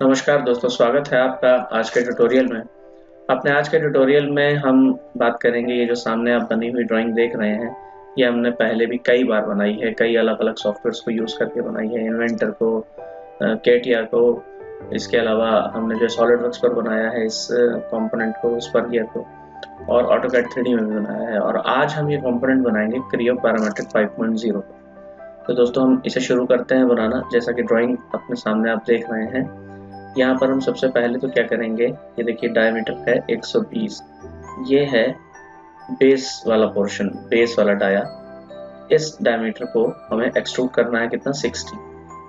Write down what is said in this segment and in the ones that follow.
नमस्कार दोस्तों, स्वागत है आपका आज के ट्यूटोरियल में। अपने आज के ट्यूटोरियल में हम बात करेंगे, ये जो सामने आप बनी हुई ड्राइंग देख रहे हैं, ये हमने पहले भी कई बार बनाई है, कई अलग-अलग सॉफ्टवेयर्स को यूज़ करके बनाई है। इन्वेंटर को, कैटिया को, इसके अलावा हमने जो सॉलिडवर्क्स पर बनाया है इस कंपोनेंट को, स्पर्गियर को, और ऑटोकैड 3D में भी बनाया है। और आज हम ये कंपोनेंट बनाएंगे क्रियो पैरामेट्रिक 5.0। तो दोस्तों हम इसे शुरू करते हैं बनाना। जैसा कि ड्राइंग अपने सामने आप देख रहे हैं, यहाँ पर हम सबसे पहले तो क्या करेंगे, ये देखिए डायमीटर है 120, ये है बेस वाला पोर्शन, बेस वाला डाया। इस डायमीटर को हमें एक्सट्रूड करना है कितना, 60।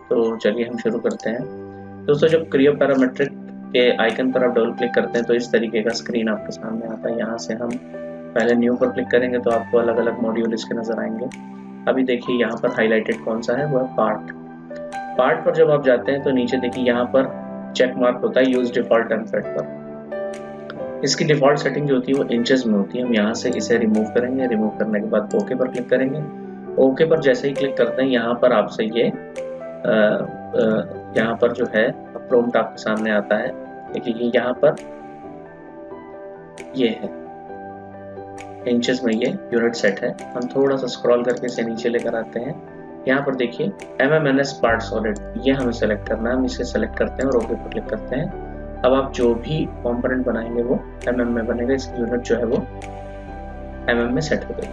तो चलिए हम शुरू करते हैं। दोस्तों जब क्रियो पैरामेट्रिक के आइकन पर आप डबल क्लिक करते हैं तो इस तरीके का स्क्रीन आपके सामने आता है। यहाँ से हम पहले न्यू पर क्लिक करेंगे तो आपको अलग अलग मॉड्यूल इसके नजर आएंगे। अभी देखिए यहाँ पर हाईलाइटेड कौन सा है, वो है पार्ट पर जब आप जाते हैं तो नीचे देखिए यहाँ पर चेक मार्क होता है यूज डिफॉल्ट टेम्पलेट पर। इसकी डिफॉल्ट सेटिंग जो होती है वो इंचेस में होती है। हम यहाँ से इसे रिमूव करेंगे। रिमूव करने के बाद ओके पर क्लिक करेंगे। ओके पर जैसे ही क्लिक करते हैं यहाँ पर आपसे ये यहाँ पर जो है प्रॉम्प्ट आपके सामने आता है। देखिए यहाँ पर ये है इंचेस में, ये यूनिट सेट है। हम थोड़ा सा स्क्रॉल करके इसे नीचे लेकर आते हैं। यहाँ पर देखिए MMNS पार्ट सॉलिड, ये हमें सेलेक्ट करना है। हम इसे सेलेक्ट करते हैं और ओके पर क्लिक करते हैं। अब आप जो भी कंपोनेंट बनाएंगे वो MM में बनेगा। इसकी यूनिट जो है वो MM में सेट हो गई।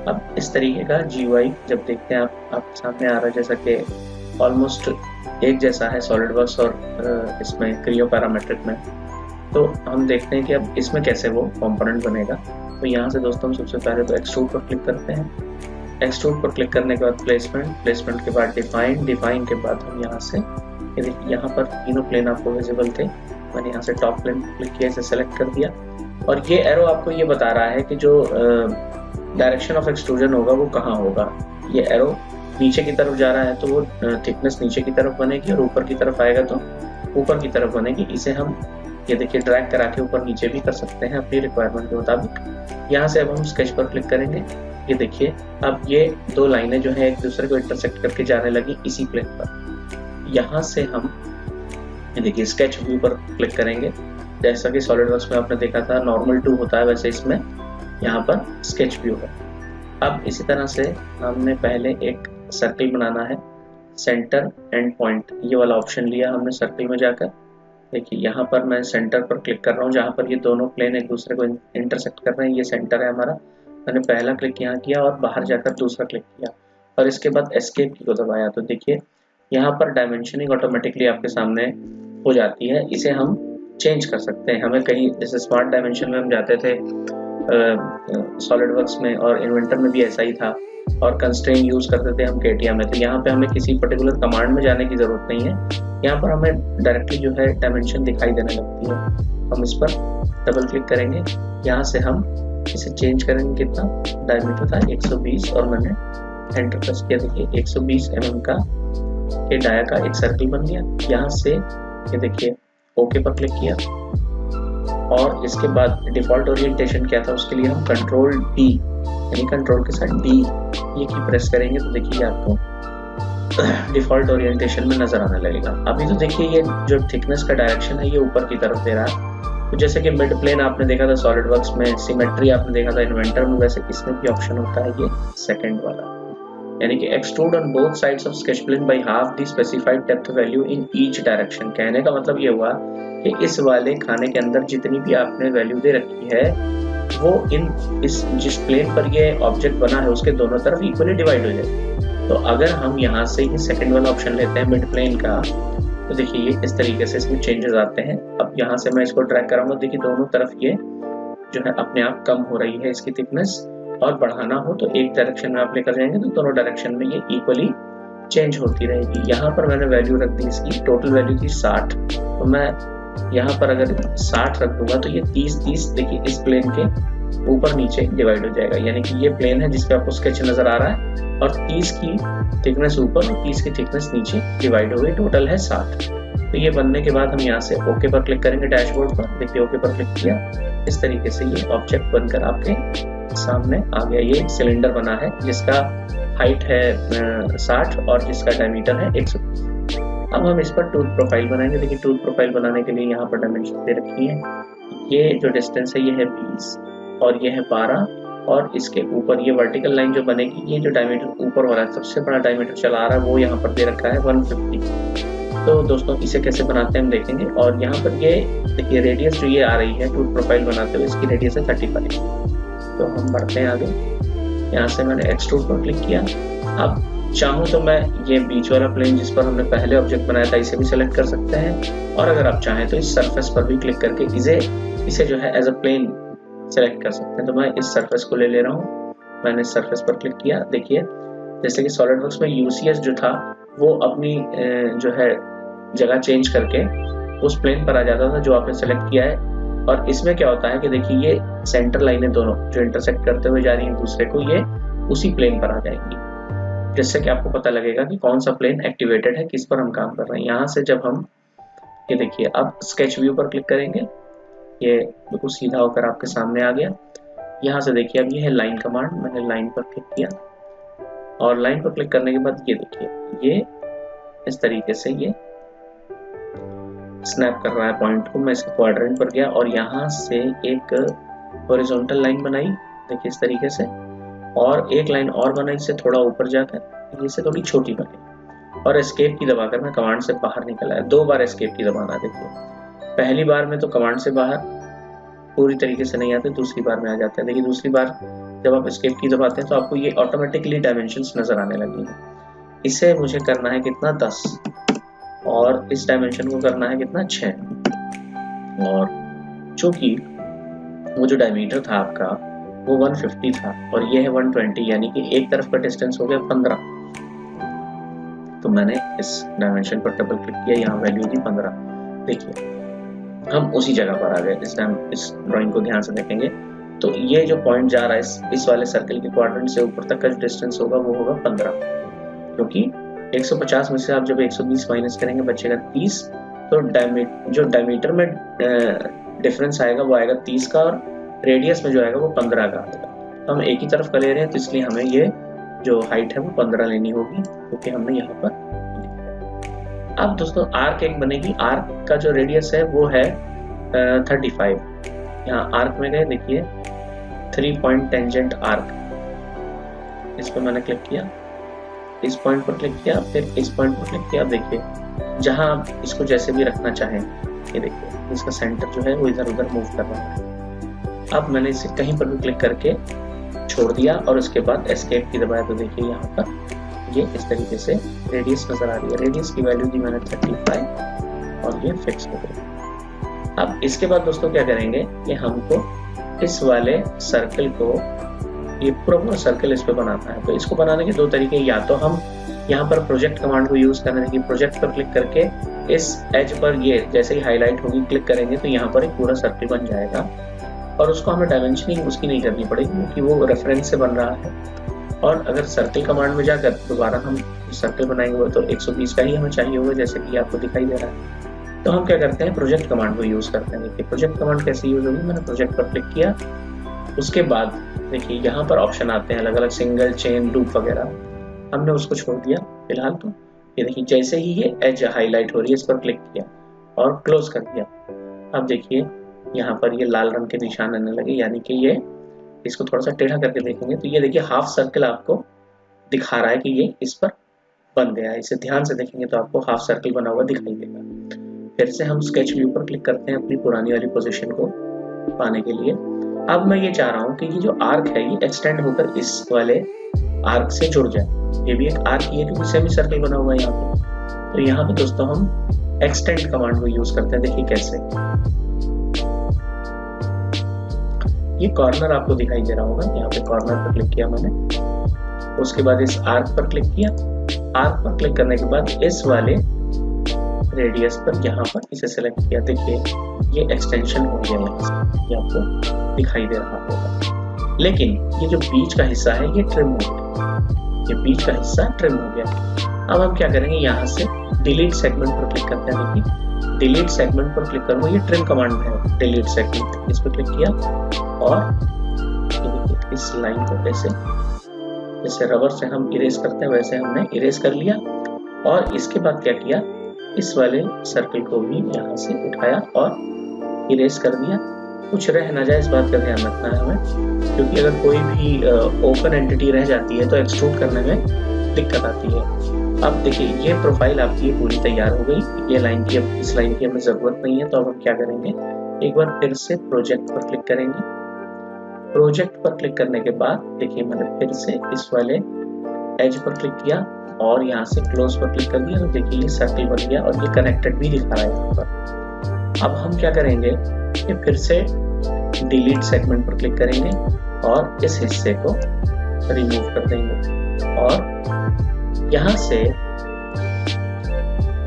अब इस तरीके का GUI जब देखते हैं आप सामने आ रहा है, जैसा कि ऑलमोस्ट एक जैसा है सॉलिडवर्क्स और इसमें क्रियो पैरामेट्रिक में। तो हम देखते हैं कि अब इसमें कैसे वो कंपोनेंट बनेगा। तो यहाँ से दोस्तों हम सबसे पहले तो एक्सट्रूड पर क्लिक करते हैं। एक्सट्रूड पर क्लिक करने के बाद प्लेसमेंट के बाद डिफाइन के बाद हम यहाँ से यहाँ पर तीनों प्लेन आपको विजिबल थे। मैंने यहाँ से टॉप प्लेन क्लिक किया, इसे सेलेक्ट कर दिया और ये एरो आपको ये बता रहा है कि जो डायरेक्शन ऑफ एक्सट्रूजन होगा वो कहाँ होगा। ये एरो नीचे की तरफ जा रहा है तो वो थिकनेस नीचे की तरफ बनेगी, और ऊपर की तरफ आएगा तो ऊपर की तरफ बनेगी। इसे हम ये देखिए ड्रैग करा के ऊपर नीचे भी कर सकते हैं अपनी रिक्वायरमेंट के मुताबिक। यहाँ से अब हम स्केच पर क्लिक करेंगे। ये देखिए अब ये दो लाइनें जो है एक दूसरे को इंटरसेक्ट करके जाने लगी इसी प्लेन पर। यहाँ से हम ये देखिए स्केच व्यू पर क्लिक करेंगे। जैसा कि सॉलिडवर्क्स में आपने देखा था नॉर्मल टू होता है, वैसे इसमें यहाँ पर स्केच व्यू है। अब इसी तरह से हमने पहले एक सर्कल बनाना है। सेंटर एंड पॉइंट ये वाला ऑप्शन लिया हमने सर्कल में जाकर। देखिए यहाँ पर मैं सेंटर पर क्लिक कर रहा हूँ, जहाँ पर ये दोनों प्लेन एक दूसरे को इंटरसेक्ट कर रहे हैं। ये सेंटर है हमारा। मैंने पहला क्लिक यहाँ किया और बाहर जाकर दूसरा क्लिक किया और इसके बाद एस्केप की को दबाया। तो देखिए यहाँ पर डायमेंशनिंग ऑटोमेटिकली आपके सामने हो जाती है। इसे हम चेंज कर सकते हैं। हमें कहीं जैसे स्मार्ट डायमेंशन में हम जाते थे सॉलिडवर्क्स में, और इन्वेंटर में भी ऐसा ही था, और कंस्ट्रेन यूज करते थे हम कैटिया में। तो यहाँ पे हमें किसी पर्टिकुलर कमांड में जाने की जरूरत नहीं है। यहाँ पर हमें डायरेक्टली जो है डायमेंशन दिखाई देने लगती है। हम इस पर डबल क्लिक करेंगे। यहाँ से हम इसे चेंज करेंगे। कितना डायमीटर था 120 और मैंने एंटर प्रेस किया। देखिए 120 mm का ये डाया का एक सर्कल बन गया। यहाँ से ये देखिए ओके पर क्लिक किया और इसके बाद डिफॉल्ट ओरिएंटेशन क्या था उसके लिए हम कंट्रोल D यानी कंट्रोल के साथ D ये की प्रेस करेंगे तो देखिए आपको डिफॉल्ट ओरिएंटेशन में नजर आने लगेगा। अभी तो देखिए ये जो थिकनेस का डायरेक्शन है ये ऊपर की तरफ दे रहा है। तो जैसे कि मिड प्लेन आपने देखा था सॉलिडवर्क्स में, सिमेट्री आपने देखा था इन्वेंटर में, वैसे इसमें भी ऑप्शन होता है ये सेकंड वाला, यानी कि extrude on both sides of sketch plane by half the specified depth value in each direction. कहने का मतलब ये हुआ कि इस वाले खाने के अंदर जितनी भी आपने वैल्यू दे रखी है वो इस जिस प्लेन पर ये ऑब्जेक्ट बना है उसके दोनों तरफ इक्वली डिवाइड हो जाए। तो अगर हम यहाँ से ये सेकंड वाला ऑप्शन लेते हैं मिड प्लेन का, तो देखिए ये इस तरीके से इसमें चेंजेस आते हैं। अब यहाँ से मैं इसको ड्रैग कराऊंगा। देखिए दोनों तरफ ये जो है अपने आप कम हो रही है इसकी थिकनेस, और बढ़ाना हो तो एक डायरेक्शन में आप लेकर जाएंगे तो दोनों डायरेक्शन में ये इक्वली चेंज होती रहेगी। यहाँ पर मैंने वैल्यू रख दी, इसकी टोटल वैल्यू थी 60, तो मैं यहाँ पर अगर 60 रख दूंगा तो ये 30 देखिए इस प्लेन के ऊपर नीचे डिवाइड हो जाएगा। यानी कि ये प्लेन है जिसपे आपको स्केच नजर आ रहा है और 30 की थिकनेस ऊपर और 30 की थिकनेस नीचे डिवाइड हो गई, टोटल है 60। तो ये बनने के बाद हम यहाँ से ओके पर क्लिक करेंगे डैशबोर्ड पर। देखिए ओके पर क्लिक किया, इस तरीके से ये ऑब्जेक्ट बनकर आपके सामने आ गया। ये सिलेंडर बना है जिसका हाइट है 60 और जिसका डायमीटर है 120। अब हम इस पर टूथ प्रोफाइल बनाएंगे। देखिए टूथ प्रोफाइल बनाने के लिए यहाँ पर डायमेंशन दे रखी है। ये जो डिस्टेंस है ये है 20 और ये है 12 और इसके ऊपर ये वर्टिकल लाइन जो बनेगी, ये जो डायमीटर ऊपर वाला सबसे बड़ा डायमीटर चला आ रहा है वो यहाँ पर दे रखा है 150। तो दोस्तों इसे कैसे बनाते हैं हम देखेंगे। और यहाँ पर ये देखिए रेडियस जो ये आ रही है टूथ प्रोफाइल बनाते हुए, इसकी रेडियस है 35। तो हम बढ़ते हैं आगे। यहाँ से मैंने एक्सट्रूड पर क्लिक किया। अब चाहूँ तो मैं ये बीच वाला प्लेन जिस पर हमने पहले ऑब्जेक्ट बनाया था इसे भी सिलेक्ट कर सकते हैं, और अगर आप चाहें तो इस सरफेस पर भी क्लिक करके इसे जो है एज अ प्लेन सेलेक्ट कर सकते हैं। तो मैं इस सरफेस को ले रहा हूँ। मैंने इस सरफेस पर क्लिक किया। देखिए जैसे कि सॉलिडवर्क्स में यूसीएस जो था वो अपनी जो है जगह चेंज करके उस प्लेन पर आ जाता था जो आपने सेलेक्ट किया है। और इसमें क्या होता है कि देखिए ये सेंटर लाइनें दोनों जो इंटरसेक्ट करते हुए जा रही हैं दूसरे को, ये उसी प्लेन पर आ जाएंगी, जिससे कि आपको पता लगेगा कि कौन सा प्लेन एक्टिवेटेड है, किस पर हम काम कर रहे हैं। यहाँ से जब हम ये देखिए अब स्केच व्यू पर क्लिक करेंगे, ये बिल्कुल सीधा होकर आपके सामने आ गया। यहाँ से देखिए अब ये है लाइन कमांड। मैंने लाइन पर क्लिक किया और लाइन पर क्लिक करने के बाद ये देखिए ये इस तरीके से ये स्नैप कर रहा है पॉइंट को। मैं इसके क्वाड्रेंट पर गया और यहाँ से एक हॉरिजॉन्टल लाइन बनाई, देखिए इस तरीके से, और एक लाइन और बनाई इससे थोड़ा ऊपर जाकर, इससे थोड़ी छोटी बनी, और एस्केप की दबाकर मैं कमांड से बाहर निकल आया। 2 बार एस्केप की दबाना। देखिए पहली बार में तो कमांड से बाहर पूरी तरीके से नहीं आते, दूसरी बार में आ जाते हैं। देखिए दूसरी बार जब आप एस्केप की दबाते हैं तो आपको ये ऑटोमेटिकली डायमेंशंस नजर आने लगेंगे। इसे मुझे करना है कितना 10 और इस डायमेंशन को करना है कितना 6। और चूंकि वो जो डायमीटर था आपका वो 150 था और ये है 120, यानी कि एक तरफ का डिस्टेंस हो गया 15। तो मैंने इस डायमेंशन पर डबल क्लिक किया, यहाँ वैल्यू थी 15। देखिए हम उसी जगह पर आ गए। इस ड्राइंग को ध्यान से देखेंगे तो ये जो पॉइंट जा रहा है इस वाले सर्कल के क्वाड्रेंट से ऊपर तक का जो डिस्टेंस होगा वो होगा 15, क्योंकि 150 में से आप जब 120 माइनस करेंगे बचेगा 30। तो जो डायमीटर में डिफरेंस आएगा वो आएगा 30 का, और रेडियस में जो आएगा वो 15 का आएगा। हम एक ही तरफ का ले रहे हैं तो इसलिए हमें ये जो हाइट है वो 15 लेनी होगी, क्योंकि हमने यहाँ पर। अब दोस्तों आर्क एक बनेगी। आर्क का जो रेडियस है वो है 35। यहाँ आर्क में गए, देखिए 3 पॉइंट टेंजेंट आर्क, इस पर मैंने क्लिक किया, इस पॉइंट पर क्लिक किया, फिर इस पॉइंट पर क्लिक किया। देखिए जहां आप इसको जैसे भी रखना चाहें, ये देखिए इसका सेंटर जो है वो इधर उधर मूव कर रहा है। अब मैंने इसे कहीं पर भी क्लिक करके छोड़ दिया और उसके बाद एस्केप की दबाया, तो देखिए यहाँ पर ये इस तरीके से रेडियस नजर आ रही है। रेडियस की वैल्यू दी मैंने 35 और ये फिक्स हो गई। अब इसके बाद दोस्तों क्या करेंगे कि हमको इस वाले सर्कल को, ये पूरा सर्कल इस पे बनाना है। तो इसको बनाने के 2 तरीके, या तो हम यहाँ पर प्रोजेक्ट कमांड को यूज करने की, प्रोजेक्ट पर क्लिक करके इस एज पर ये जैसे ही हाईलाइट होगी क्लिक करेंगे तो यहाँ पर एक पूरा सर्कल बन जाएगा, और उसको हमें डायमेंशनिंग उसकी नहीं करनी पड़ेगी क्योंकि वो रेफरेंस से बन रहा है। और अगर सर्कल कमांड में जाकर दोबारा हम सर्कल बनाएंगे तो 120 का ही हमें चाहिए होगा, जैसे कि आपको दिखाई दे रहा है। तो हम क्या करते हैं, प्रोजेक्ट कमांड को यूज करते हैं। देखिए प्रोजेक्ट कमांड कैसे यूज होगी, मैंने प्रोजेक्ट पर क्लिक किया, उसके बाद देखिए यहाँ पर ऑप्शन आते हैं अलग अलग, सिंगल, चेन, लूप वगैरह। हमने उसको छोड़ दिया फिलहाल। तो ये देखिए जैसे ही ये एज हाईलाइट हो रही है इस पर क्लिक किया और क्लोज कर दिया। अब देखिए यहाँ पर ये लाल रंग के निशान आने लगे, यानी कि ये, इसको थोड़ा सा टेढ़ा करके देखेंगे तो ये देखिए हाफ सर्कल आपको दिखा रहा है कि ये इस पर बन गया है। इसे ध्यान से देखेंगे तो आपको हाफ सर्कल बना हुआ दिखाई देगा। फिर से हम स्केच व्यू पर क्लिक करते हैं अपनी पुरानी वाली पोजीशन को पाने के लिए। अब मैं ये चाह रहा हूँ कि ये जो आर्क है ये एक्सटेंड होकर इस वाले आर्क से जुड़ जाए। ये भी एक आर्क ही है क्योंकि सेमी सर्कल बना हुआ है यहाँ पे। तो यहाँ पे दोस्तों हम एक्सटेंड कमांड को यूज करते हैं। देखिए कैसे, ये कॉर्नर आपको दिखाई दे रहा होगा, यहाँ पे कॉर्नर पर क्लिक किया मैंने, उसके बाद इस आर्क पर क्लिक किया। आर्क पर क्लिक करने के बाद इस वाले रेडियस पर यहाँ पर इसे सेलेक्ट किया। देखिए ये एक्सटेंशन हो गया, यहाँ से ये आपको दिखाई दे रहा होगा। लेकिन ये जो बीच का हिस्सा है ये ट्रिम हो गया, ये बीच का हिस्सा ट्रिम हो गया। अब हम क्या करेंगे, यहाँ से डिलीट सेगमेंट पर क्लिक करते हैं। देखिए डिलीट सेगमेंट पर क्लिक करूँगा, ये ट्रिम कमांड है, डिलीट सेगमेंट, इस पर क्लिक किया और देखिए इस लाइन को जैसे रबर से हम इरेज करते हैं वैसे हमने इरेज कर लिया। और इसके बाद क्या किया, इस वाले सर्कल को भी यहाँ से उठाया और इरेज कर दिया। कुछ रह ना जाए इस बात का ध्यान रखना है हमें, क्योंकि अगर कोई भी ओपन एंटिटी रह जाती है तो एक्सट्रूड करने में दिक्कत आती है। अब देखिए ये प्रोफाइल आपकी पूरी तैयार हो गई। ये लाइन की, अब इस लाइन की हमें ज़रूरत नहीं है, तो अब हम क्या करेंगे, एक बार फिर से प्रोजेक्ट पर क्लिक करेंगे। प्रोजेक्ट पर क्लिक करने के बाद देखिए मैंने फिर से इस वाले एज पर क्लिक किया और यहाँ से क्लोज पर क्लिक कर दिया, तो देखिए ये सर्कल बन गया और ये कनेक्टेड भी दिखा रहा है यहाँ पर। अब हम क्या करेंगे कि फिर से डिलीट सेगमेंट पर क्लिक करेंगे और इस हिस्से को रिमूव कर देंगे और यहाँ से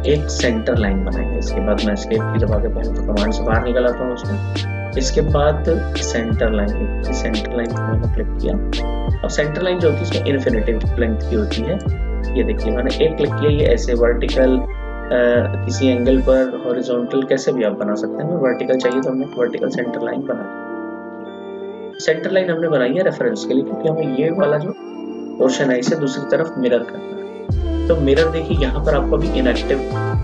एक सेंटर लाइन बनाएंगे। इसके बाद मैं एस्केप की दबा के पहले तो कमांड से बाहर निकल आता हूँ उसमें। इसके बाद सेंटर लाइन, सेंटर लाइन को मैंने क्लिक किया। अब सेंटर लाइन जो होती है इसमें इन्फिनिटिव लेंथ की होती है। ये देखिए मैंने एक क्लिक किया, ये ऐसे वर्टिकल किसी एंगल पर हॉरिजॉन्टल कैसे भी आप बना सकते हैं। वर्टिकल चाहिए तो हमने वर्टिकल सेंटर लाइन बनाई। सेंटर लाइन हमने बनाई है रेफरेंस के लिए, क्योंकि हमें ये वाला जो पोर्शन है इसे दूसरी तरफ मिरर करना है। तो मिरर देखिए यहाँ पर आपको भी इनएक्टिव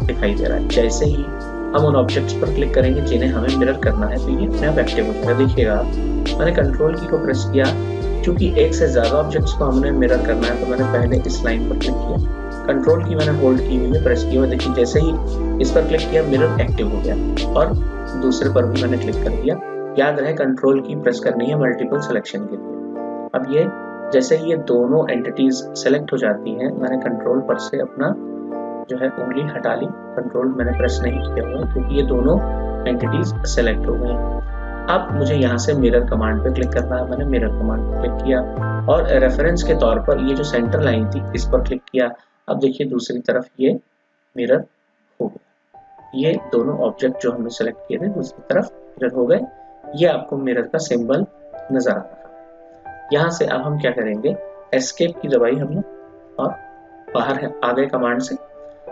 दिखाई दे रहा है। जैसे ही हम उन ऑब्जेक्ट्स पर क्लिक करेंगे जिन्हें हमें मिरर करना है तो ये अपने आप एक्टिव हो जाएगा। देखिएगा मैंने कंट्रोल की को प्रेस किया, क्योंकि एक से ज्यादा ऑब्जेक्ट्स को हमने मिरर करना है तो मैंने पहले इस लाइन पर क्लिक किया। कंट्रोल की मैंने होल्ड की हुई है, प्रेस किया, देखिए जैसे ही इस पर क्लिक किया मिरर एक्टिव हो गया और दूसरे पर भी मैंने क्लिक कर दिया। याद रहे कंट्रोल की प्रेस करनी है मल्टीपल सिलेक्शन के लिए। अब ये जैसे ही ये दोनों एंटिटीज सेलेक्ट हो जाती हैं, मैंने कंट्रोल पर से अपना जो है उंगली हटा ली। कंट्रोल मैंने प्रेस नहीं किया हुआ है क्योंकि ये दोनों एंटिटीज सेलेक्ट हो गई। अब मुझे यहाँ से मिरर कमांड पे क्लिक करना है। मैंने मिरर कमांड पे क्लिक किया और रेफरेंस के तौर पर ये जो सेंटर लाइन थी इस पर क्लिक किया। अब देखिए दूसरी तरफ ये मिरर हो गया। ये दोनों ऑब्जेक्ट जो हमने सेलेक्ट किए थे दूसरी तरफ मिरर हो गए। ये आपको मिरर का सिंबल नजर आ रहा है। यहाँ से अब हम क्या करेंगे, एस्केप की दबाई हमने और बाहर है आ गए कमांड से।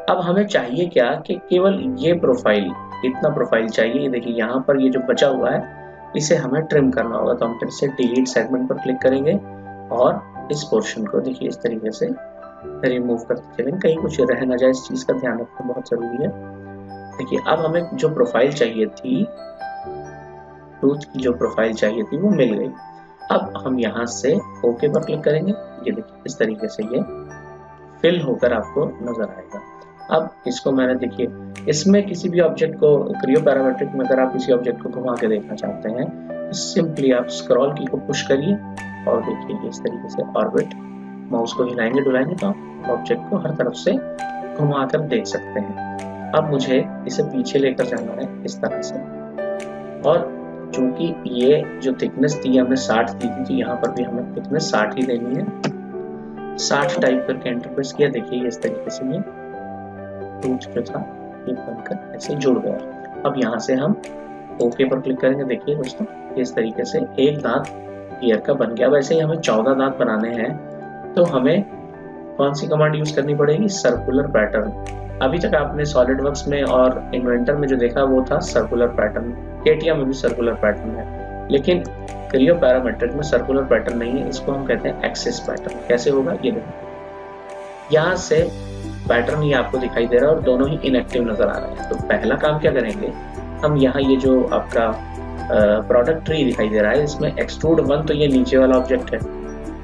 अब हमें चाहिए क्या कि केवल ये प्रोफाइल, इतना प्रोफाइल चाहिए। देखिए यहाँ पर ये जो बचा हुआ है इसे हमें ट्रिम करना होगा, तो हम फिर से डिलीट सेगमेंट पर क्लिक करेंगे और इस पोर्शन को देखिए इस तरीके से रिमूव करते चलेंगे, कहीं कुछ रह ना जाए। इस चीज का ध्यान रखना बहुत जरूरी है। देखिए अब हमें जो प्रोफाइल चाहिए थी, टूथ की जो प्रोफाइल चाहिए थी वो मिल गई। अब हम यहाँ से ओके पर क्लिक करेंगे। ये देखिए इस तरीके से ये फिल होकर आपको नजर आएगा। अब इसको मैंने देखिए इसमें किसी भी ऑब्जेक्ट को क्रियो पैरामेट्रिक में अगर आप किसी ऑब्जेक्ट को घुमा के देखना चाहते हैं तो सिंपली आप स्क्रॉल की को पुश करिए और देखिए इस तरीके से ऑर्बिट, माउस को हिलाएंगे डुलाएंगे तो आप ऑब्जेक्ट को हर तरफ से घुमा कर देख सकते हैं। अब मुझे इसे पीछे लेकर जाना है इस तरह से, और चूंकि ये जो थिकनेस थी हमने 60 दी थी तो यहाँ पर भी हमें थिकनेस 60 ही देनी है। 60 टाइप करके एंटर प्रेस किया। देखिए इस तरीके से ये टूथ जो था ये बनकर ऐसे जुड़ गया। अब यहाँ से हम ओके पर क्लिक करेंगे। देखिए दोस्तों इस तरीके से एक दांत ईयर का बन गया। वैसे ही हमें 14 दांत बनाने हैं तो हमें कौन सी कमांड यूज करनी पड़ेगी, सर्कुलर पैटर्न। अभी तक आपने सॉलिडवर्क्स में और इन्वेंटर में जो देखा वो था सर्कुलर पैटर्न, केटिया में भी सर्कुलर पैटर्न है, लेकिन क्रियो पैरामेट्रिक में सर्कुलर पैटर्न नहीं है, इसको हम कहते हैं एक्सिस पैटर्न। कैसे होगा ये देखिए, यहाँ से पैटर्न ये आपको दिखाई दे रहा है और दोनों ही इनएक्टिव नजर आ रहे हैं। तो पहला काम क्या करेंगे, हम यहाँ ये जो आपका प्रोडक्ट ट्री दिखाई दे रहा है इसमें एक्सट्रूड 1 तो ये नीचे वाला ऑब्जेक्ट है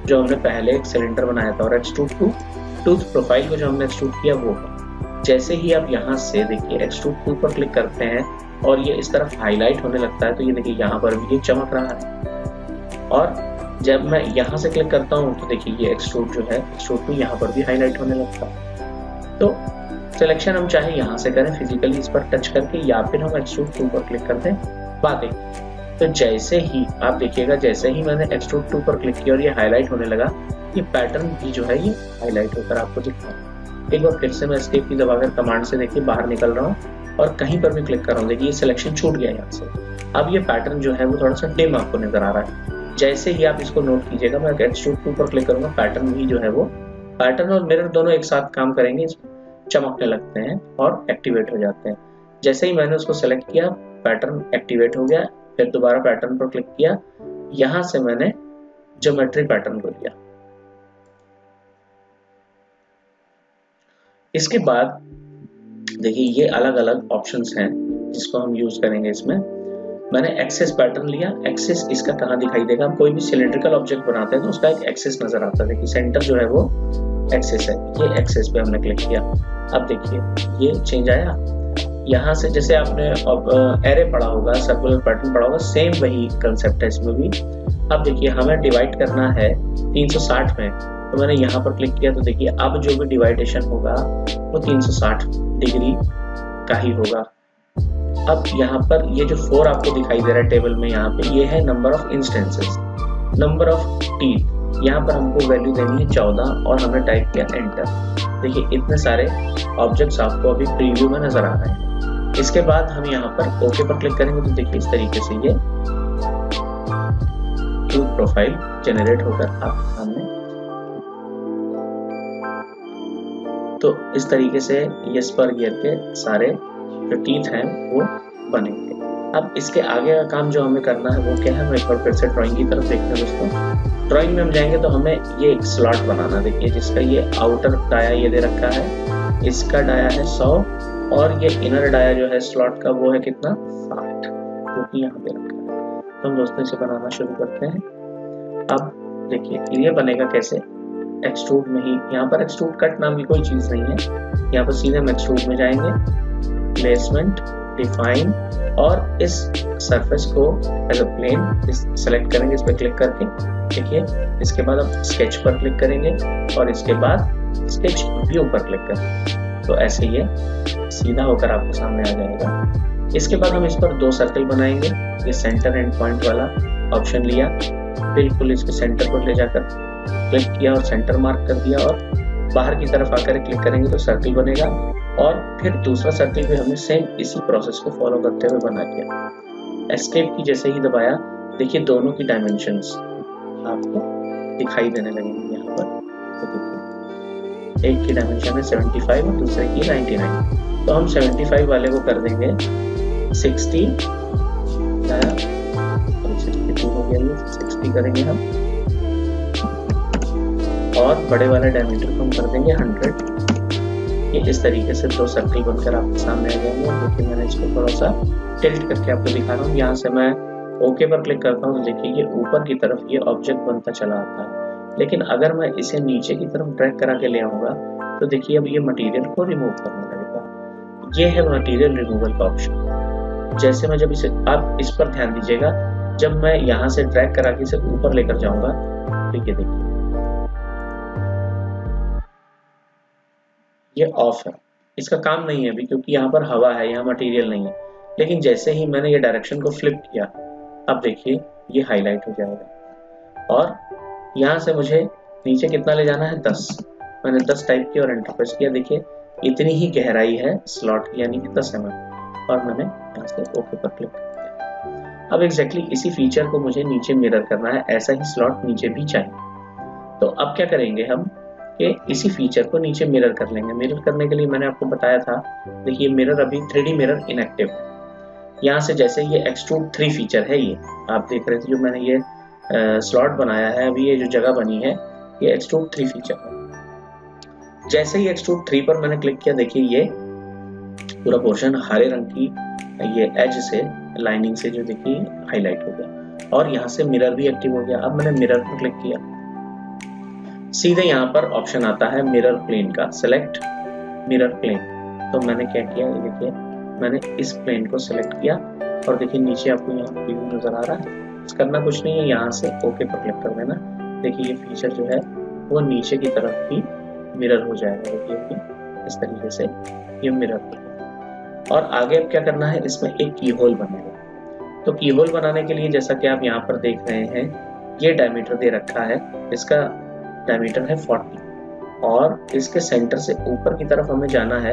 जो हमने पहले एक सिलेंडर बनाया था, और एक्सट्रूड 2 टूथ प्रोफाइल को जो हमने एक्सट्रूड किया वो है। जैसे ही आप यहाँ से देखिए एक्सट्रूड 2 पर क्लिक करते हैं और ये इस तरफ हाईलाइट होने लगता है तो ये देखिए यहाँ पर भी ये चमक रहा है। और जब मैं यहाँ से क्लिक करता हूँ तो देखिए ये एक्सट्रूड जो है एक्सट्रूड 2 यहाँ पर भी हाईलाइट होने लगता है। तो सिलेक्शन हम चाहे यहाँ से करें फिजिकली इस पर टच करके, या फिर हम एक्सट्रूड 2 पर क्लिक करते हैं बातें। तो जैसे ही आप देखिएगा जैसे ही मैंने एक्सट्रूड 2 पर क्लिक किया और ये हाईलाइट होने लगा, ये पैटर्न भी जो है ये हाईलाइट होकर आपको दिख रहा है। एक बार फिर से मैं एस्केप की दबाकर कमांड से देखिए बाहर निकल रहा हूँ और कहीं पर भी क्लिक कर रहा हूँ। देखिए ये सिलेक्शन छूट गया यहाँ से। अब ये पैटर्न जो है वो थोड़ा सा डिम आपको नजर आ रहा है। जैसे ही आप इसको नोट कीजिएगा, मैं एक्सट्रूड 2 पर क्लिक करूंगा, पैटर्न भी जो है वो पैटर्न और मिरर दोनों एक साथ काम करेंगे, चमकने लगते हैं और एक्टिवेट हो जाते हैं। जैसे ही मैंने उसको सेलेक्ट किया पैटर्न एक्टिवेट हो गया। फिर दोबारा पैटर्न पर क्लिक किया, यहां से मैंने ज्योमेट्री पैटर्न को लिया। इसके बाद देखिए ये अलग अलग ऑप्शंस हैं जिसको हम यूज करेंगे इसमें। मैंने एक्सेस पैटर्न लिया, एक्सेस इसका कहाँ दिखाई देगा, हम कोई भी सिलिंड्रिकल ऑब्जेक्ट बनाते हैं तो उसका एक एक्सेस नजर आता है। देखिए सेंटर जो है वो एक्सेस है, ये एक्सेस पे हमने क्लिक किया। अब देखिए ये चेंज आया। यहाँ से जैसे आपने एरे पढ़ा होगा, सर्कुलर पैटर्न पढ़ा होगा, सेम वही कंसेप्ट है इसमें भी। अब देखिए हमें डिवाइड करना है 360 में, तो मैंने यहाँ पर क्लिक किया तो देखिए अब जो भी डिवाइडेशन होगा वो 360 डिग्री का ही होगा। अब यहाँ पर ये जो 4 आपको दिखाई दे रहा है टेबल में, यहाँ पे ये है number of instances, number of teeth. यहाँ पर हमको वैल्यू देनी है 14 और हमने टाइप किया एंटर। देखिए इतने सारे ऑब्जेक्ट्स आपको अभी प्रीव्यू में नजर आ रहे हैं। इसके बाद हम यहाँ पर ओके पर क्लिक करेंगे तो देखिए इस तरीके से ये क्यूब प्रोफाइल जनरेट होकर आपके सामने, तो इस तरीके से ये स्पर गियर के सारे जो टीथ हैं वो बनेंगे। अब इसके आगे का काम जो हमें करना है वो क्या है, हम एक बार फिर से ड्राइंग की तरफ देखते हैं दोस्तों। ड्राइंग में हम जाएंगे तो हमें ये एक स्लॉट बनाना, देखिए जिसका ये आउटर डाया ये दे रखा है, इसका डाया है 100 और ये इनर डाया जो है स्लॉट का वो है कितना 60, जो कि यहाँ पे रखा है। तो हम दोस्तों इसे बनाना शुरू करते हैं। अब देखिए ये बनेगा कैसे, एक्सट्रूड में ही, यहाँ पर एक्सट्रूड कट नाम की कोई चीज नहीं है, यहाँ पर सीधे हम एक्सट्रूड में जाएंगे, प्लेसमेंट, डिफाइन और इस सरफेस को एज अ प्लेन सेलेक्ट करेंगे, इस पर क्लिक करके। देखिए इसके बाद हम स्केच पर क्लिक करेंगे और इसके बाद स्केच व्यू पर क्लिक करेंगे, तो ऐसे ये सीधा होकर आपके सामने आ जाएगा। इसके बाद हम इस पर 2 सर्कल बनाएंगे। ये सेंटर एंड पॉइंट वाला ऑप्शन लिया, बिल्कुल इसके सेंटर पर ले जाकर क्लिक किया और सेंटर मार्क कर दिया और बाहर की तरफ आकर क्लिक करेंगे तो सर्कल बनेगा। और फिर दूसरा सर्कल भी हमने सेम इसी प्रोसेस को फॉलो करते हुए बना दिया। एस्केप की जैसे ही दबाया, देखिए दोनों की डायमेंशंस आपको दिखाई देने लगेंगे यहाँ पर। तो देखिए एक की डायमेंशन है 75 और दूसरे की 99, तो हम 75 वाले को कर देंगे 60, 62 हो गया, ये 60 करेंगे हम, और बड़े वाले डायमीटर को हम कर देंगे 100। ये इस तरीके से 2 सर्कल बनकर आपके सामने आ जाएंगे। देखिए मैंने इसको थोड़ा सा टिल्ट करके आपको दिखा रहा हूँ। यहाँ से मैं ओके पर क्लिक करता हूँ तो देखिए ये ऊपर की तरफ ये ऑब्जेक्ट बनता चला आता है। लेकिन अगर मैं इसे नीचे की तरफ ड्रैग करा के ले आऊंगा तो देखिए अब ये मटेरियल को रिमूव करने लगेगा। ये है मटेरियल रिमूवल का ऑप्शन। जैसे मैं जब इसे, आप इस पर ध्यान दीजिएगा, जब मैं यहाँ से ड्रैग करा के इसे ऊपर लेकर जाऊंगा तो ये देखिए ये ऑफ है, इसका काम नहीं है अभी क्योंकि यहाँ पर हवा है, यहाँ मटेरियल नहीं है। लेकिन जैसे ही मैंने ये डायरेक्शन को फ्लिप किया, अब देखिए ये हाईलाइट हो जाएगा। और यहाँ से मुझे नीचे कितना ले जाना है 10, मैंने 10 टाइप किया और एंटर प्रेस किया। देखिए इतनी ही गहराई है स्लॉट की, यानी कि 10 mm, और मैंने यहाँ से ओके पर क्लिक किया। अब एग्जैक्टली इसी फीचर को मुझे नीचे मिरर करना है, ऐसा ही स्लॉट नीचे भी चाहिए। तो अब क्या करेंगे हम कि इसी फीचर को नीचे मिरर कर लेंगे। मिरर करने के लिए मैंने आपको बताया था, देखिए मिरर अभी 3D मिरर इनएक्टिव है। यहाँ से जैसे ये एक्सट्रूड 3 फीचर है, ये आप देख रहे थे जो मैंने ये स्लॉट बनाया है, अभी ये जो जगह बनी है ये एक्सट्रूड 3 फीचर है। जैसे ही एक्सट्रूड 3 पर मैंने क्लिक किया, देखिए ये पूरा पोर्शन हरे रंग की ये एज से, लाइनिंग से जो देखिए हाईलाइट हो गया और यहाँ से मिरर भी एक्टिव हो गया। अब मैंने मिरर पर क्लिक किया, सीधे यहाँ पर ऑप्शन आता है मिरर प्लेन का, सेलेक्ट मिरर प्लेन। तो मैंने क्या किया, देखिए मैंने इस प्लेन को सेलेक्ट किया और देखिए नीचे आपको यहाँ प्रीव्यू नजर आ रहा है। करना कुछ नहीं है, यहाँ से ओके पर क्लिक कर देना। देखिए ये फीचर जो है वो नीचे की तरफ भी मिरर हो जाएगा। देखिए इस तरीके से ये मिरर हो। और आगे अब क्या करना है, इसमें एक की होल बनेगा। तो की होल बनाने के लिए जैसा कि आप यहाँ पर देख रहे हैं, ये डायमीटर दे रखा है, इसका डायमीटर है 40 और इसके सेंटर से ऊपर की तरफ हमें जाना है,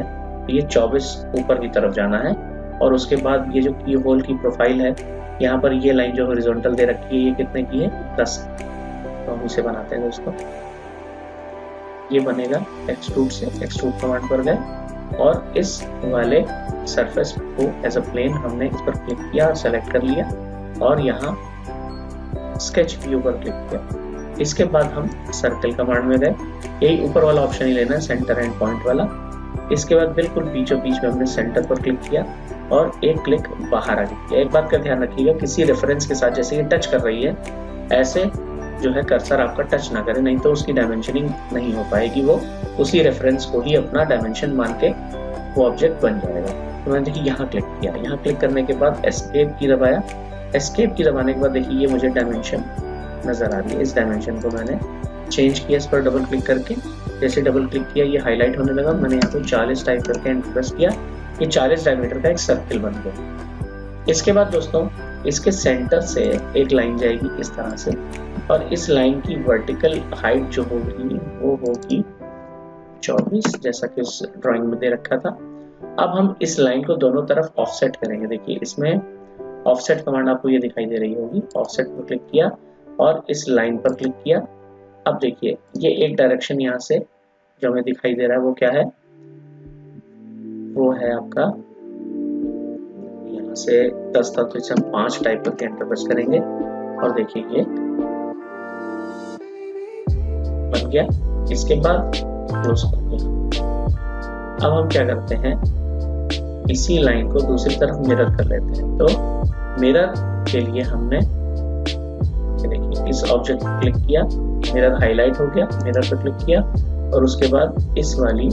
ये 24 ऊपर की तरफ जाना है। और उसके बाद ये जो की होल की प्रोफाइल है, यहाँ पर ये लाइन जो हॉरिजॉन्टल दे रखी है, ये कितने की है 10। तो हम इसे बनाते हैं दोस्तों, ये बनेगा एक्सट्रूड से, एक्सट्रूड कमांड पर गए और इस वाले सरफेस को एज अ प्लेन हमने इस पर क्लिक किया और सेलेक्ट कर लिया और यहाँ स्केच व्यू पर क्लिक किया। इसके बाद हम सर्कल कमांड में गए, यही ऊपर वाला ऑप्शन ही लेना है, सेंटर एंड पॉइंट वाला, इसके बाद बिल्कुल बीचों बीच में हमने सेंटर पर क्लिक किया और एक क्लिक बाहर आगे किया। एक बात का ध्यान रखिएगा, किसी रेफरेंस के साथ जैसे ये टच कर रही है ऐसे जो है कर्सर आपका टच ना करे, नहीं तो उसकी डायमेंशनिंग नहीं हो पाएगी, वो उसी रेफरेंस को ही अपना डायमेंशन मान के वो ऑब्जेक्ट बन जाएगा। तो मैंने देखिए यहाँ क्लिक किया, यहाँ क्लिक करने के बाद एस्केप की दबाया। एस्केप की दबाने के बाद देखिए ये मुझे डायमेंशन नजर आ रही है। इस डायमेंशन को मैंने चेंज किया, इस पर डबल क्लिक करके। जैसे डबल क्लिक किया ये हाईलाइट होने लगा, मैंने यहाँ पे 40 टाइप करके एंटर प्रेस किया, ये 40 डायमीटर का एक सर्किल बन गया। इसके बाद दोस्तों इसके सेंटर से एक लाइन जाएगी इस तरह से, और इस लाइन की वर्टिकल हाइट जो होगी वो होगी 24, जैसा कि उस ड्राइंग में दे रखा था। अब हम इस लाइन को दोनों तरफ ऑफसेट करेंगे। देखिए इसमें ऑफसेट कमांड आपको ये दिखाई दे रही होगी। ऑफसेट पर क्लिक किया और इस लाइन पर क्लिक किया। अब देखिए ये एक डायरेक्शन यहाँ से जो हमें दिखाई दे रहा है वो क्या है, वो है आपका यहाँ से 10 तक, तो इसे हम 5 टाइप करके एंटर प्रेस करेंगे और देखिए ये बन गया। इसके बाद क्लोज कर दिया। अब हम क्या करते हैं, इसी लाइन को दूसरी तरफ मिरर कर लेते हैं। तो मिरर के लिए हमने देखिए इस ऑब्जेक्ट पर क्लिक किया, मिरर हाईलाइट हो गया, मिरर पर क्लिक किया और उसके बाद इस वाली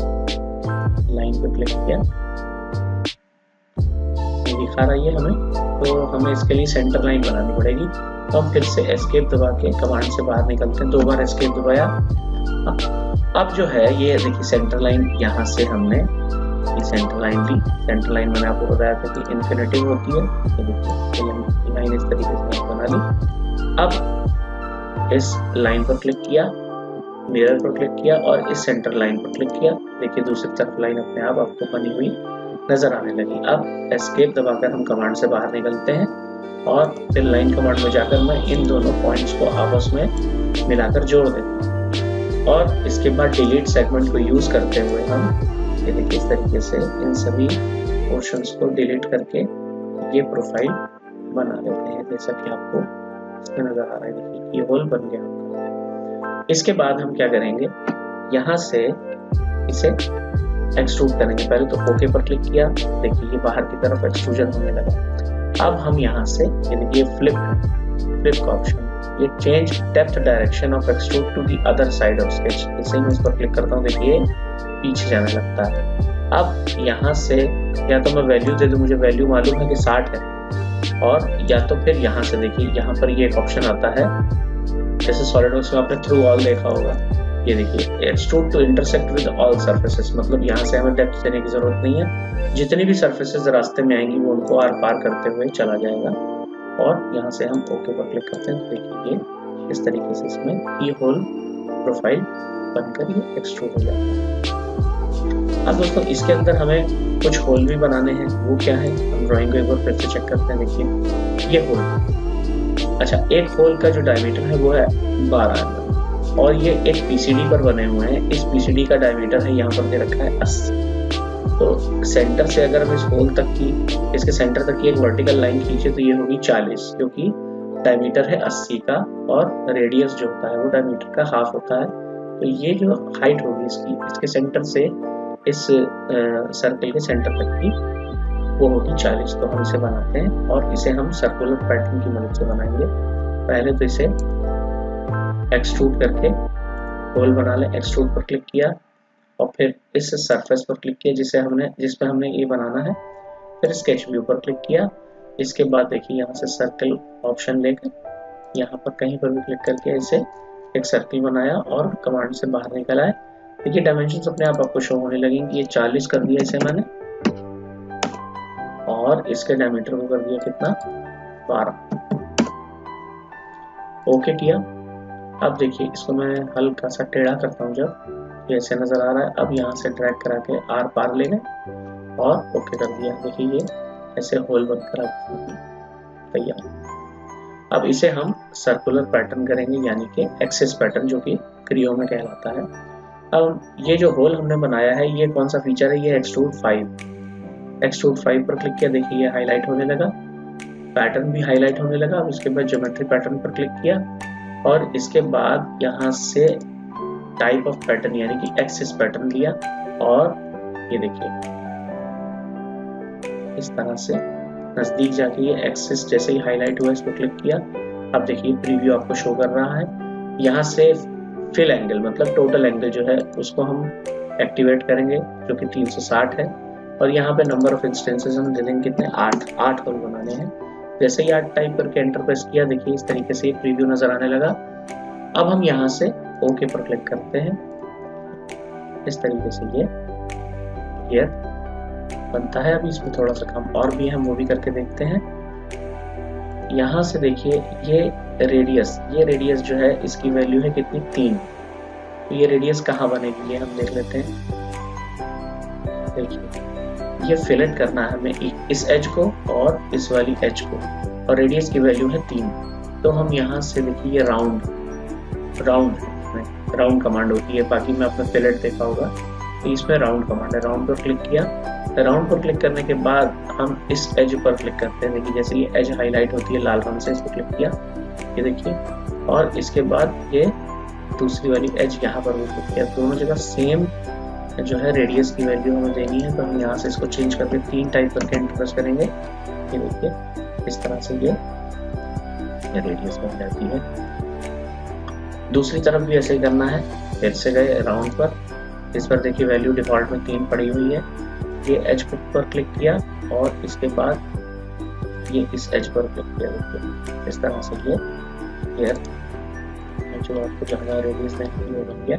लाइन पर क्लिक किया, ये दिखा रही है हमें। तो हमें इसके लिए सेंटर लाइन बनानी पड़ेगी। तो हम फिर से एस्केप दबा के कमांड से बाहर निकलते हैं, 2 बार एस्केप दबाया। अब जो है ये देखिए सेंटर लाइन, यहाँ से हमने ये सेंटर लाइन ली। सेंटर लाइन मैंने आपको बताया था कि इन्फिनिटिव होती है, तो देखिए लाइन इस तरीके से बना ली। अब इस लाइन पर क्लिक किया, मिरर पर क्लिक किया और इस सेंटर लाइन पर क्लिक किया। देखिए दूसरी तरफ लाइन अपने आप आपको बनी हुई नजर आने लगी। अब एस्केप दबाकर हम कमांड से बाहर निकलते हैं और फिर लाइन कमांड में जाकर मैं इन दोनों पॉइंट्स को आपस में मिलाकर जोड़ देता हूँ। और इसके बाद डिलीट सेगमेंट को यूज करते हुए हम ये देखिए इस तरीके से इन सभी पोर्शंस को डिलीट करके ये प्रोफाइल बना लेते हैं, जैसा कि आपको इसमें नजर आ रहा है। देखिए ये होल बन गया। इसके बाद हम क्या करेंगे, यहाँ से इसे एक्सट्रूड करेंगे। पहले तो ओके पर क्लिक किया, देखिए ये बाहर की तरफ एक्सट्रूजन होने लगा। अब हम यहाँ से ये देखिए फ्लिप का ऑप्शन, ये change depth direction of extrude to the other side of sketch, जैसे मैं इस पर क्लिक करता हूँ देखिए पीछे जाने लगता है। अब यहाँ से या तो मैं वैल्यू दे दूँ, मुझे वैल्यू मालूम है कि 60 है, और या तो फिर यहाँ से देखिए यहाँ पर ये एक ऑप्शन आता है, जैसे सॉलिडवर्क्स में आपने थ्रू ऑल देखा होगा। ये देखिए extrude to intersect with all surfaces, मतलब यहाँ से हमें डेप्थ देने की जरूरत नहीं है, जितनी भी सरफेसेस रास्ते में आएंगी वो उनको आर पार करते हुए चला जाएगा। और यहाँ से हम ओके पर क्लिक करते हैं, देखिए ये इस तरीके से इसमें की होल प्रोफाइल बनकर ये एक्सट्रूड हो जाता है। अब दोस्तों इसके अंदर हमें कुछ होल भी बनाने हैं, वो क्या है, हम ड्राइंग को एक बार फिर से चेक करते हैं। देखिए ये होल, अच्छा एक होल का जो डायमीटर है वो है 12 mm और ये एक पीसीडी पर बने हुए हैं। इस पीसीडी का डायमीटर है यहाँ पर दे रखा है 80। तो सेंटर से अगर हम इस होल तक की, इसके सेंटर तक की एक वर्टिकल लाइन खींचे तो ये होगी 40, क्योंकि डायमीटर है 80 का और रेडियस जो होता है वो डायमीटर का हाफ होता है। तो ये जो हाइट होगी इसकी, इसके सेंटर से इस सर्कल के सेंटर तक की वो होगी 40। तो हम इसे बनाते हैं और इसे हम सर्कुलर पैटर्न की मदद से बनाएंगे। पहले तो इसे एक्सट्रूड करके होल बना लें। एक्सट्रूड पर क्लिक किया और फिर इस सरफेस पर क्लिक किया जिस पे हमने ये बनाना है। फिर स्केच व्यू पर क्लिक किया। इसके बाद देखिए यहाँ से सर्कल ऑप्शन लेकर यहाँ पर कहीं पर भी क्लिक करके इसे एक सर्कल बनाया और कमांड से बाहर निकल आए। देखिए डायमेंशंस अपने आप आपको शो होने लगेंगे। ये 40 कर दिया इसे मैंने और इसके डायमीटर को कर दिया कितना, 12। ओके किया। अब देखिए इसको मैं हल्का सा टेढ़ा करता हूँ, जब ये ऐसे नजर आ रहा है। अब यहाँ से ड्रैग करा के आर पार ले गए और ओके कर दिया। देखिए ये ऐसे होल बनकर तैयार। अब इसे हम सर्कुलर पैटर्न करेंगे, यानी कि एक्सिस पैटर्न, जो कि क्रियो में कहलाता है। अब ये जो होल हमने बनाया है ये कौन सा फीचर है, ये एक्सट्रूड 5। एक्सट्रूड 5 पर क्लिक किया, देखिए ये हाईलाइट होने लगा, पैटर्न भी हाईलाइट होने लगा। अब इसके बाद ज्योमेट्री पैटर्न पर क्लिक किया और इसके बाद यहाँ से टाइप ऑफ पैटर्न यानी कि एक्सिस पैटर्न लिया और ये देखिए इस तरह से नजदीक जाके ये एक्सिस जैसे ही हाईलाइट हुआ इसको क्लिक किया, अब देखिए प्रीव्यू आपको शो कर रहा है। यहाँ से फिल एंगल मतलब टोटल एंगल जो है उसको हम एक्टिवेट करेंगे जो कि 360 है, और यहाँ पे नंबर ऑफ इंस्टेंसेस हम दे देंगे कितने, 8 होल बनाने हैं। जैसे ही 8 टाइप करके एंटर प्रेस किया, देखिए इस तरीके से ये प्रीव्यू नजर आने लगा। अब हम यहाँ से ओके पर क्लिक करते हैं, इस तरीके से ये बनता है। अभी इसमें थोड़ा सा काम और भी है, हम वो भी करके देखते हैं। यहाँ से देखिए ये रेडियस जो है इसकी वैल्यू है कितनी, 3। तो ये रेडियस कहाँ बनेगी ये हम देख लेते हैं। देखिए ये फिलेट करना है हमें इस एज को और इस वाली एज को, और रेडियस की वैल्यू है 3। तो हम यहाँ से देखिए ये राउंड कमांड होती है, बाकी में आपने फिलेट देखा होगा, तो इसमें राउंड कमांड है। राउंड पर क्लिक किया, राउंड पर क्लिक करने के बाद हम इस एज पर क्लिक करते हैं। देखिए जैसे ये एज हाईलाइट होती है लाल रंग से, इसको क्लिक किया, ये देखिए, और इसके बाद ये दूसरी वाली एज यहाँ पर भी क्लिक किया। दोनों जगह सेम जो है रेडियस की वैल्यू हमें देनी है, तो हम यहाँ से इसको चेंज करके 3 टाइप करके एंटर प्रेस करेंगे। ये देखिए इस तरह से ये रेडियस बन जाती है। दूसरी तरफ भी ऐसे ही करना है। फिर से गए राउंड पर, इस पर देखिए वैल्यू डिफॉल्ट में 3 पड़ी हुई है। ये एज पर क्लिक किया और इसके बाद ये इस एज पर क्लिक किया, देखिए इस तरह से ये जो आपको जगह रेडियस देनी है वो बन गया।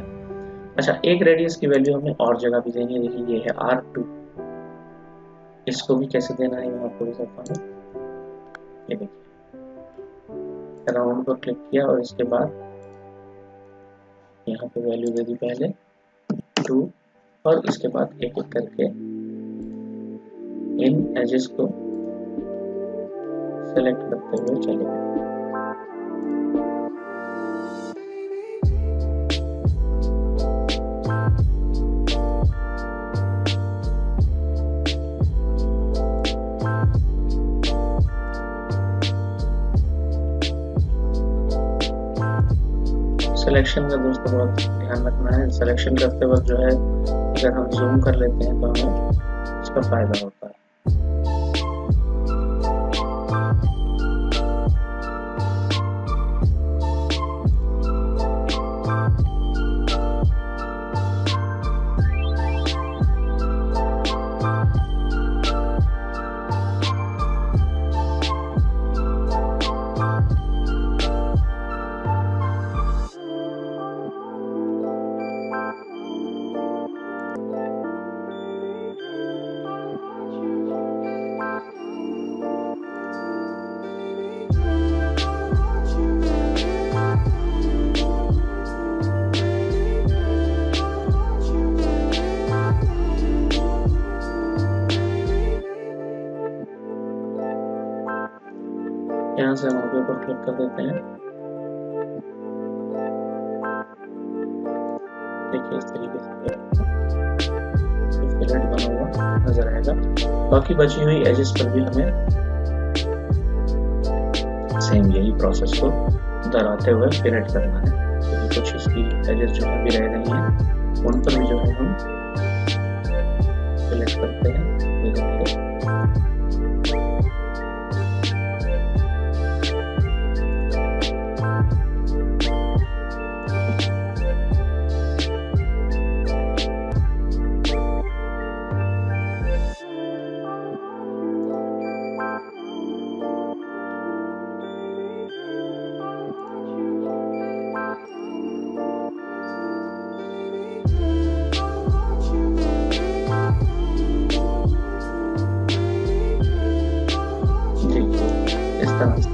अच्छा, एक रेडियस की वैल्यू हमें और जगह भी देनी है। देखिए ये है R2, इसको भी कैसे देना है मैं आपको बताता हूँ। ये देखिए राउंड पर क्लिक किया और इसके बाद यहाँ पे वैल्यू दे दी पहले 2, और इसके बाद एक एक करके इन एजेस को सेलेक्ट करते हुए चलेंगे। सिलेक्शन का दोस्तों बहुत ध्यान रखना है। सिलेक्शन करते वक्त जो है अगर हम जूम कर लेते हैं तो हमें इसका फायदा होता है। यहाँ से हम ओके पर क्लिक कर देते हैं। देखिए इस तरीके से फिलेट बना हुआ नजर आएगा। बाकी बची हुई एजेस पर भी हमें सेम यही प्रोसेस को दोहराते हुए फिलेट करना है। तो कुछ इसकी एजेस जो अभी रह रही हैं उन पर भी जो है हम फिलेट करते हैं।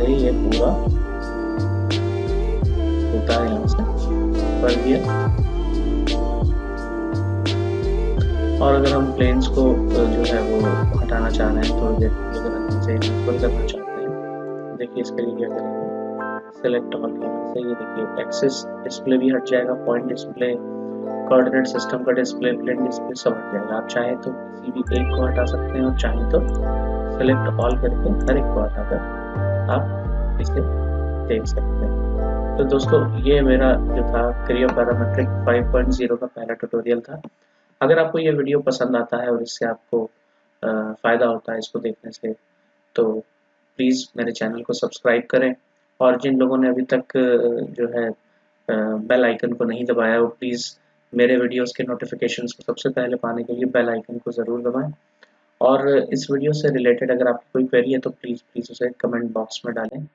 ये पूरा होता है यहाँ से कर दिया। और अगर हम प्लेन्स को जो है वो हटाना चाह रहे हैं, थोड़ी देर अगर हम इसे इक्वल करना चाहते हैं, देखिए इसके लिए क्या करेंगे, सेलेक्ट ऑल करने से ये देखिए एक्सिस डिस्प्ले भी हट जाएगा, पॉइंट डिस्प्ले, कोऑर्डिनेट सिस्टम का डिस्प्ले, प्लेन डिस्प्ले सब हट जाएगा। आप चाहे तो किसी भी एक को हटा सकते हैं और चाहे तो सेलेक्ट ऑल करके हर एक को हटाकर आप इसे देख सकते हैं। तो दोस्तों ये मेरा जो था क्रिया पैरामेट्रिक 5.0 का पहला ट्यूटोरियल था। अगर आपको ये वीडियो पसंद आता है और इससे आपको फ़ायदा होता है इसको देखने से, तो प्लीज़ मेरे चैनल को सब्सक्राइब करें। और जिन लोगों ने अभी तक जो है बेल आइकन को नहीं दबाया, वो प्लीज़ मेरे वीडियोस के नोटिफिकेशंस को सबसे पहले पाने के लिए बेल आइकन को ज़रूर दबाएं। और इस वीडियो से रिलेटेड अगर आपकी कोई क्वेरी है तो प्लीज़ उसे कमेंट बॉक्स में डालें।